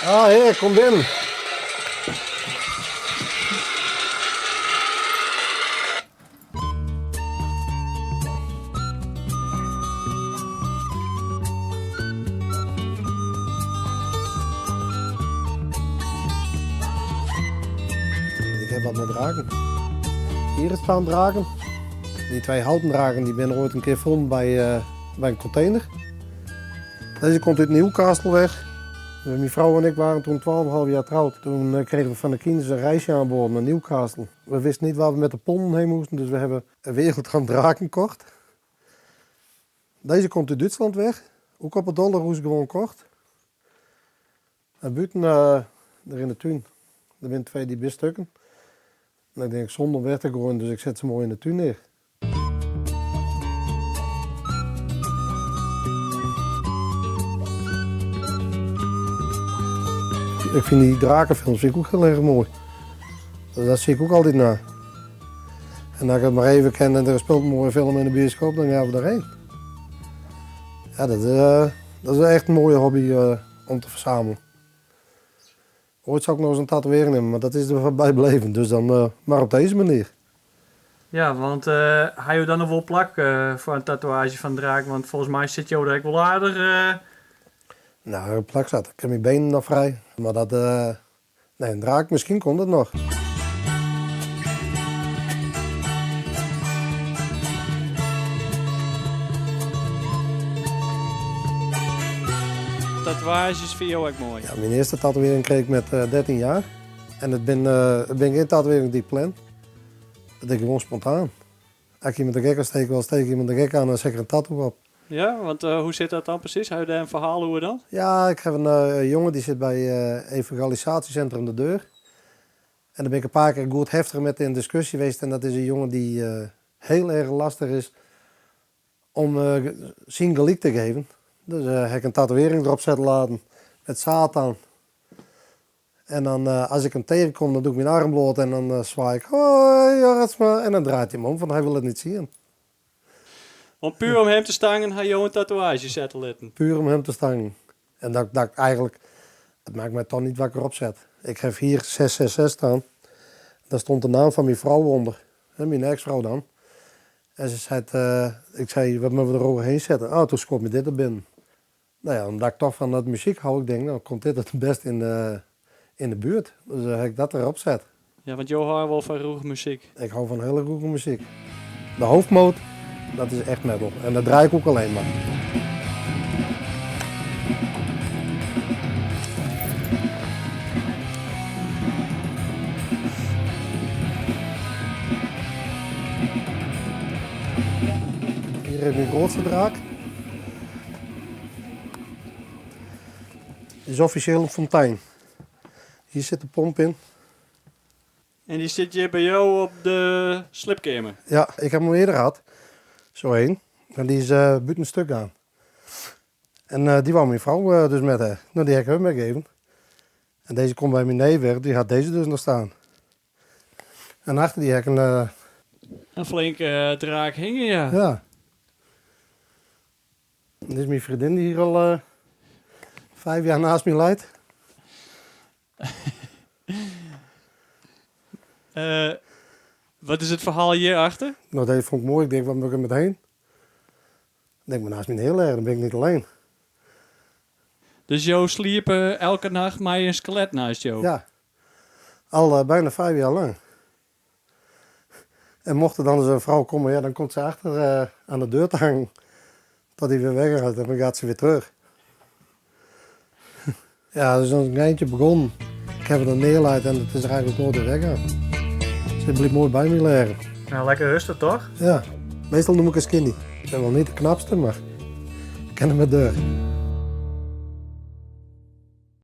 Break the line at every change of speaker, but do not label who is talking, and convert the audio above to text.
Ah, heer, kom binnen. Ik heb wat met draken. Hier staan draken. Die 2 houten draken die ben ooit een keer gevonden bij een container. Deze komt uit Newcastle weg. Mijn vrouw en ik waren toen 12,5 jaar getrouwd. Toen kregen we van de kinderen een reisje aan boord naar Newcastle. We wisten niet waar we met de ponden heen moesten, dus we hebben een wereld aan draken gekocht. Deze komt uit Duitsland weg. Ook op het dollarhoes gewoon kort. En buiten er in de tuin. Er zijn 2 die bistukken. En ik denk zonder weg te gooien, dus ik zet ze mooi in de tuin neer. Ik vind die drakenfilms vind ik ook heel erg mooi. Dus dat zie ik ook altijd na. En als ik het maar even ken en er speelt een mooie film in de bioscoop, dan gaan we daarheen. Ja, dat is echt een mooie hobby om te verzamelen. Ooit zou ik nog eens een tatoeëring nemen, maar dat is er bij blijven. Dus dan maar op deze manier.
Ja, want ga je dan nog wel plak voor een tatoeage van draak? Want volgens mij zit je ook direct wel aardig.
Nou, een plak zat. Ik heb mijn benen nog vrij. Maar dat... nee, een draak, misschien komt het nog.
Tatoeages vind je ook echt mooi.
Ja, mijn eerste tatoeëring kreeg ik met 13 jaar. En het ben geen tatoeëring die ik plan. Dat deed ik gewoon spontaan. Als ik iemand de gek aansteek, wel steek ik iemand de gek aan en zet ik er een tattoo op.
Ja, want hoe zit dat dan precies? Heb je daar een verhaal hoe dan?
Ja, ik heb een jongen die zit bij evangelisatiecentrum De Deur. En daar ben ik een paar keer goed heftig met in discussie geweest. En dat is een jongen die heel erg lastig is om zijn gelijk te geven. Dus heb ik een tatoeëring erop zetten laten met Satan. En dan als ik hem tegenkom, dan doe ik mijn arm bloot en dan zwaai ik. Hoi, Jorisma. En dan draait hij hem om, want hij wil het niet zien.
Want puur om hem te stangen, ga je een tatoeage zetten laten.
Puur om hem te stangen. En dat ik eigenlijk, het maakt mij toch niet wat ik erop zet. Ik heb hier 666 staan. Daar stond de naam van mijn vrouw onder. Mijn ex-vrouw dan. En ze zei, ik zei, wat moeten we er overheen zetten? Oh, toen schoot me dit er binnen. Nou ja, omdat ik toch van dat muziek hou, ik denk, nou komt dit het best in de buurt. Dus heb ik dat erop zet.
Ja, want jou houdt wel van roege muziek.
Ik hou van hele goede muziek. De hoofdmoot, dat is echt metal. En dat draai ik ook alleen maar. Hier heb je mijn grootste draak. Dit is officieel een fontein. Hier zit de pomp in.
En die zit je bij jou op de slipkamer?
Ja, ik heb hem eerder gehad. Zo heen. En die is buiten een stuk aan. En die wou mijn vrouw dus met haar. Nou, die heb ik hem meegegeven. En deze komt bij mijn neef weg. Die had deze dus nog staan. En achter die heb ik
Een flinke draak hingen, ja.
ja. Dit is mijn vriendin die hier al 5 jaar naast me leidt.
Wat is het verhaal hierachter?
Nou, deze vond ik mooi. Ik denk, wat moet ik er meteen? Ik denk, maar naast me heel erg. Dan ben ik niet alleen.
Dus jou sliep elke nacht met een skelet naast jou?
Ja. Al bijna 5 jaar lang. En mocht er dan eens een vrouw komen, ja, dan komt ze achter aan de deur te hangen. Tot hij weer weg gaat en dan gaat ze weer terug. Ja, dus als een eindje begonnen. Ik heb het er neergelegd en het is er eigenlijk nooit weer weggaan. Ze bleef mooi bij me liggen.
Nou, lekker rustig toch?
Ja, meestal noem ik een skinny. Ik ben wel niet de knapste, maar ik ken hem met deur.